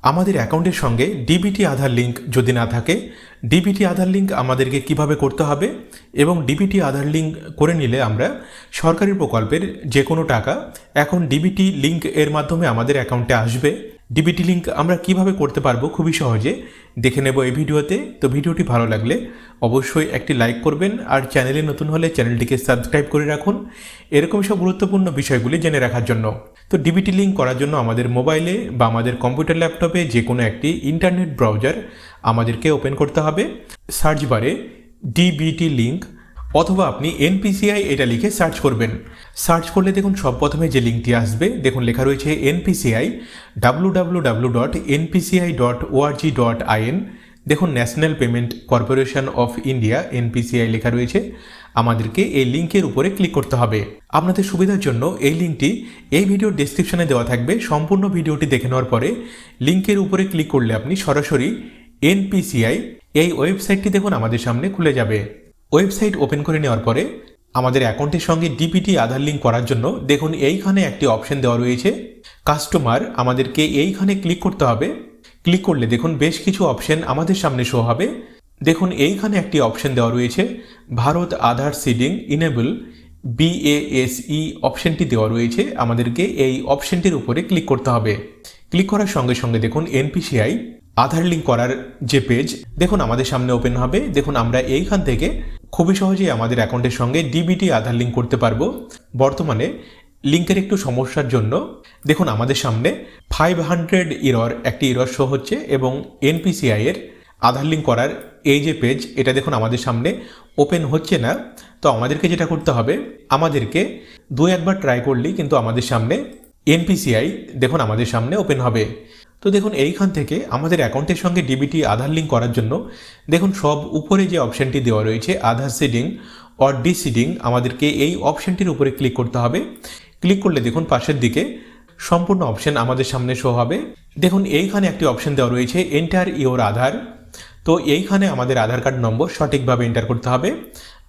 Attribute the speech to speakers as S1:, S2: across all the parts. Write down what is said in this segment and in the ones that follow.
S1: আমাদের অ্যাকাউন্টের সঙ্গে ডিবিটি আধার লিঙ্ক যদি না থাকে, ডিবিটি আধার লিঙ্ক আমাদেরকে কিভাবে করতে হবে এবং ডিবিটি আধার লিঙ্ক করে নিলে আমরা সরকারি প্রকল্পের যে কোনো টাকা এখন ডিবিটি লিঙ্ক এর মাধ্যমে আমাদের অ্যাকাউন্টে আসবে। ডিবিটি লিঙ্ক আমরা কিভাবে করতে পারবো খুবই সহজে দেখে নেব এই ভিডিওতে। তো ভিডিওটি ভালো লাগলে অবশ্যই একটি লাইক করবেন, আর চ্যানেলে নতুন হলে চ্যানেলটিকে সাবস্ক্রাইব করে রাখুন এরকম সব গুরুত্বপূর্ণ বিষয়গুলি জেনে রাখার জন্য। তো ডিবিটি লিঙ্ক করার জন্য আমাদের মোবাইলে বা আমাদের কম্পিউটার ল্যাপটপে যে কোনো একটি ইন্টারনেট ব্রাউজার আমাদেরকে ওপেন করতে হবে। সার্চ বারে ডিবিটি লিঙ্ক অথবা আপনি এনপিসিআই এটা লিখে সার্চ করবেন। সার্চ করলে দেখুন সব প্রথমে যে লিঙ্কটি আসবে, দেখুন লেখা রয়েছে এনপিসিআই www.npci.org.in। দেখুন national payment corporation of India NPCI লেখা রয়েছে। আমাদেরকে এই লিঙ্কের উপরে ক্লিক করতে হবে। আপনাদের সুবিধার জন্য এই লিঙ্কটি এই ভিডিওর ডেসক্রিপশনে দেওয়া থাকবে। সম্পূর্ণ ভিডিওটি দেখে নেওয়ার পরে লিঙ্কের উপরে ক্লিক করলে আপনি সরাসরি এনপিসিআই এই ওয়েবসাইটটি দেখুন আমাদের সামনে খুলে যাবে। ওয়েবসাইট ওপেন করে নেওয়ার পরে আমাদের অ্যাকাউন্টের সঙ্গে ডিবিটি আধার লিঙ্ক করার জন্য দেখুন এইখানে একটি অপশন দেওয়া রয়েছে কাস্টমার। আমাদেরকে এইখানে ক্লিক করতে হবে। ক্লিক করলে দেখুন বেশ কিছু অপশন আমাদের সামনে শো হবে। দেখুন এইখানে একটি অপশন দেওয়া রয়েছে ভারত আধার সিডিং ইনেবল BASE অপশনটি দেওয়া রয়েছে। আমাদেরকে এই অপশনটির উপরে ক্লিক করতে হবে। ক্লিক করার সঙ্গে সঙ্গে দেখুন এনপিসিআই আধার লিঙ্ক করার যে পেজ দেখুন আমাদের সামনে ওপেন হবে। দেখুন আমরা এইখান থেকে খুবই সহজেই আমাদের অ্যাকাউন্টের সঙ্গে ডিবিটি আধার লিঙ্ক করতে পারবো। বর্তমানে লিঙ্কের একটু সমস্যার জন্য দেখুন আমাদের সামনে 500 এরর একটি এরর শো হচ্ছে এবং এনপিসিআই এর আধার লিঙ্ক করার এই যে পেজ এটা দেখুন আমাদের সামনে ওপেন হচ্ছে না। তো আমাদেরকে যেটা করতে হবে, আমাদেরকে একবার ট্রাই করলেই কিন্তু আমাদের সামনে এনপিসিআই দেখুন আমাদের সামনে ওপেন হবে। তো দেখুন এইখান থেকে আমাদের অ্যাকাউন্টের সঙ্গে ডিবিটি আধার লিঙ্ক করার জন্য দেখুন সব উপরে যে অপশনটি দেওয়া রয়েছে আধার সিডিং অর ডিসিডিং, আমাদেরকে এই অপশনটির উপরে ক্লিক করতে হবে। ক্লিক করলে দেখুন পাশের দিকে সম্পূর্ণ অপশন আমাদের সামনে শো হবে। দেখুন এইখানে একটি অপশন দেওয়া রয়েছে এন্টার ইওর আধার। তো এইখানে আমাদের আধার কার্ড নম্বর সঠিকভাবে এন্টার করতে হবে।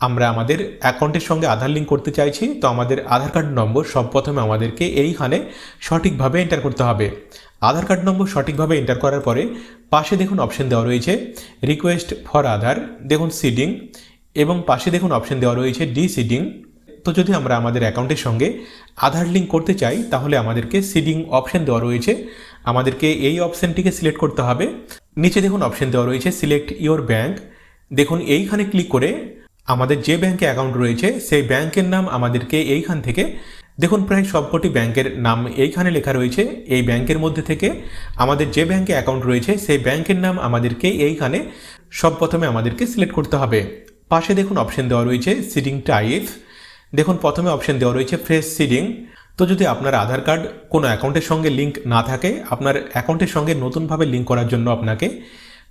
S1: আমরা আমাদের অ্যাকাউন্টের সঙ্গে আধার লিঙ্ক করতে চাইছি, তো আমাদের আধার কার্ড নম্বর সব প্রথমে আমাদেরকে এইখানে সঠিকভাবে এন্টার করতে হবে। আধার কার্ড নম্বর সঠিকভাবে এন্টার করার পরে পাশে দেখুন অপশন দেওয়া রয়েছে রিকোয়েস্ট ফর আধার, দেখুন সিডিং, এবং পাশে দেখুন অপশন দেওয়া রয়েছে ডিসিডিং। তো যদি আমরা আমাদের অ্যাকাউন্টের সঙ্গে আধার লিঙ্ক করতে চাই তাহলে আমাদেরকে সিডিং অপশন দেওয়া রয়েছে, আমাদেরকে এই অপশনটিকে সিলেক্ট করতে হবে। নিচে দেখুন অপশন দেওয়া রয়েছে সিলেক্ট ইওর ব্যাঙ্ক। দেখুন এইখানে ক্লিক করে আমাদের যে ব্যাঙ্কে অ্যাকাউন্ট রয়েছে সেই ব্যাঙ্কের নাম আমাদেরকে এইখান থেকে দেখুন প্রায় সবকটি ব্যাঙ্কের নাম এইখানে লেখা রয়েছে। এই ব্যাঙ্কের মধ্যে থেকে আমাদের যে ব্যাঙ্কে অ্যাকাউন্ট রয়েছে সেই ব্যাঙ্কের নাম আমাদেরকে এইখানে সব প্রথমে আমাদেরকে সিলেক্ট করতে হবে। পাশে দেখুন অপশন দেওয়া রয়েছে সিডিং টাইপ। দেখুন প্রথমে অপশন দেওয়া রয়েছে ফ্রেশ সিডিং। তো যদি আপনার আধার কার্ড কোনো অ্যাকাউন্টের সঙ্গে লিঙ্ক না থাকে, আপনার অ্যাকাউন্টের সঙ্গে নতুনভাবে লিঙ্ক করার জন্য আপনাকে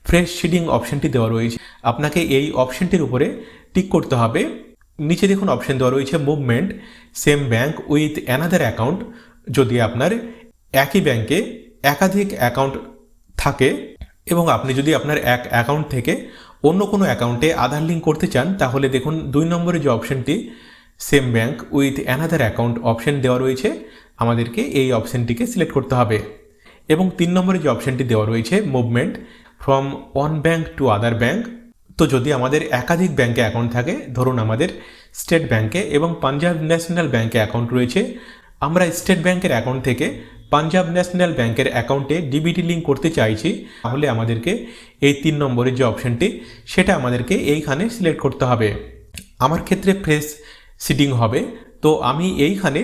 S1: ফ্রেশ সিডিং অপশনটি দেওয়া রয়েছে, আপনাকে এই অপশনটির উপরে টিক করতে হবে। নিচে দেখুন অপশন দেওয়া রয়েছে movement same bank with another account. যদি আপনার একই ব্যাঙ্কে একাধিক অ্যাকাউন্ট থাকে এবং আপনি যদি আপনার এক অ্যাকাউন্ট থেকে অন্য কোনো অ্যাকাউন্টে আধার লিঙ্ক করতে চান তাহলে দেখুন 2 নম্বরে যে অপশনটি same bank with another account option দেওয়া রয়েছে, আমাদেরকে এই অপশনটিকে সিলেক্ট করতে হবে। এবং 3 নম্বরে যে অপশনটি দেওয়া রয়েছে movement from one bank to other bank. তো যদি আমাদের একাধিক ব্যাঙ্কে অ্যাকাউন্ট থাকে, ধরুন আমাদের স্টেট ব্যাঙ্কে এবং পাঞ্জাব ন্যাশনাল ব্যাঙ্কে অ্যাকাউন্ট রয়েছে, আমরা স্টেট ব্যাঙ্কের অ্যাকাউন্ট থেকে পাঞ্জাব ন্যাশনাল ব্যাঙ্কের অ্যাকাউন্টে ডিবিটি লিঙ্ক করতে চাইছি, তাহলে আমাদেরকে এই 3 নম্বরের যে অপশনটি সেটা আমাদেরকে এইখানে সিলেক্ট করতে হবে। আমার ক্ষেত্রে ফ্রেশ সিডিং হবে, তো আমি এইখানে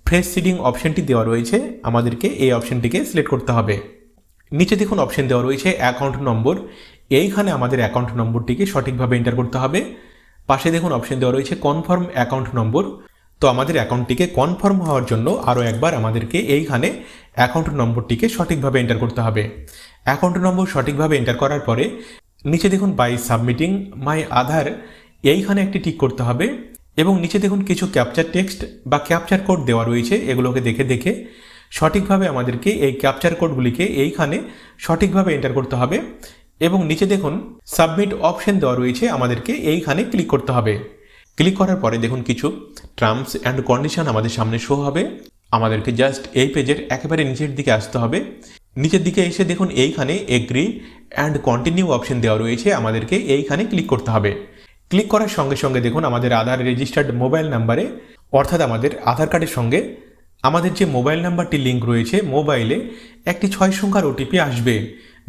S1: ফ্রেশ সিডিং অপশনটি দেওয়া রয়েছে, আমাদেরকে এই অপশনটিকে সিলেক্ট করতে হবে। নিচে দেখুন অপশন দেওয়া রয়েছে অ্যাকাউন্ট নম্বর, এইখানে আমাদের অ্যাকাউন্ট নম্বরটিকে সঠিকভাবে এন্টার করতে হবে। পাশে দেখুন অপশন দেওয়া রয়েছে কনফার্ম অ্যাকাউন্ট নম্বর। তো আমাদের অ্যাকাউন্টটিকে কনফার্ম হওয়ার জন্য আরও একবার আমাদেরকে এইখানে অ্যাকাউন্ট নম্বরটিকে সঠিকভাবে এন্টার করতে হবে। অ্যাকাউন্ট নম্বর সঠিকভাবে এন্টার করার পরে নিচে দেখুন বাই সাবমিটিং মাই আধার, এইখানে একটি টিক করতে হবে। এবং নিচে দেখুন কিছু ক্যাপচার টেক্সট বা ক্যাপচার কোড দেওয়া রয়েছে, এগুলোকে দেখে দেখে সঠিকভাবে আমাদেরকে এই ক্যাপচার কোডগুলিকে এইখানে সঠিকভাবে এন্টার করতে হবে। এবং নিচে দেখুন সাবমিট অপশন দেওয়া রয়েছে, আমাদেরকে এইখানে ক্লিক করতে হবে। ক্লিক করার পরে দেখুন কিছু টার্মস অ্যান্ড কন্ডিশন আমাদের সামনে শো হবে। আমাদেরকে জাস্ট এই পেজের একেবারে নিচের দিকে আসতে হবে। নিচের দিকে এসে দেখুন এইখানে এগ্রি অ্যান্ড কন্টিনিউ অপশন দেওয়া রয়েছে, আমাদেরকে এইখানে ক্লিক করতে হবে। ক্লিক করার সঙ্গে সঙ্গে দেখুন আমাদের আধার রেজিস্টার্ড মোবাইল নাম্বারে, অর্থাৎ আমাদের আধার কার্ডের সঙ্গে আমাদের যে মোবাইল নাম্বারটি লিঙ্ক রয়েছে মোবাইলে একটি 6 সংখ্যার ওটিপি আসবে।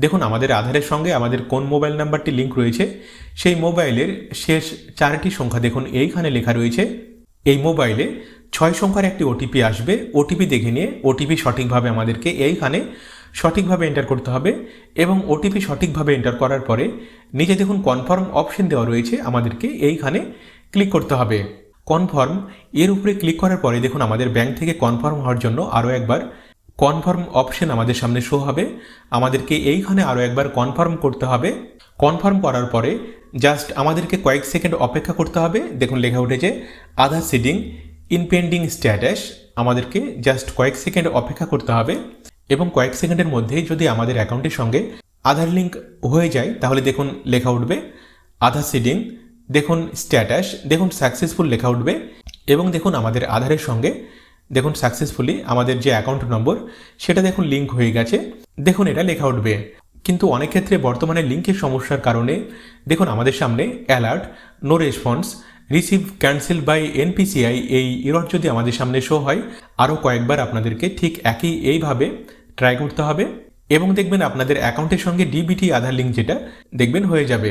S1: দেখুন আমাদের আধারের সঙ্গে আমাদের কোন মোবাইল নাম্বারটি লিঙ্ক রয়েছে সেই মোবাইলের শেষ 4টি সংখ্যা দেখুন এইখানে লেখা রয়েছে। এই মোবাইলে 6 সংখ্যার একটি ওটিপি আসবে। ওটিপি দেখে নিয়ে ওটিপি সঠিকভাবে আমাদেরকে এইখানে সঠিকভাবে এন্টার করতে হবে এবং ওটিপি সঠিকভাবে এন্টার করার পরে নিচে দেখুন কনফার্ম অপশন দেওয়া রয়েছে, আমাদেরকে এইখানে ক্লিক করতে হবে। কনফার্ম এর উপরে ক্লিক করার পরে দেখুন আমাদের ব্যাংক থেকে কনফার্ম হওয়ার জন্য আরও একবার কনফার্ম অপশন আমাদের সামনে শো হবে, আমাদেরকে এইখানে আরও একবার কনফার্ম করতে হবে। কনফার্ম করার পরে জাস্ট আমাদেরকে কয়েক সেকেন্ড অপেক্ষা করতে হবে। দেখুন লেখা উঠেছে আধার সিডিং ইন পেন্ডিং স্ট্যাটাস, আমাদেরকে জাস্ট কয়েক সেকেন্ড অপেক্ষা করতে হবে এবং কয়েক সেকেন্ডের মধ্যেই যদি আমাদের অ্যাকাউন্টের সঙ্গে আধার লিঙ্ক হয়ে যায় তাহলে দেখুন লেখা উঠবে আধার সিডিং, দেখুন স্ট্যাটাস, দেখুন সাকসেসফুল লেখা উঠবে এবং দেখুন আমাদের আধারের সঙ্গে দেখুন সাকসেসফুলি আমাদের যে অ্যাকাউন্ট নম্বর সেটা দেখুন লিঙ্ক হয়ে গেছে, দেখুন এটা লেখা উঠবে। কিন্তু অনেক ক্ষেত্রে বর্তমানে লিঙ্কের সমস্যার কারণে দেখুন আমাদের সামনে alert no response receive cancel by NPCI এই এরর যদি আমাদের সামনে শো হয়, আরও কয়েকবার আপনাদেরকে ঠিক এইভাবে ট্রাই করতে হবে এবং দেখবেন আপনাদের অ্যাকাউন্টের সঙ্গে ডিবিটি আধার লিঙ্ক যেটা দেখবেন হয়ে যাবে।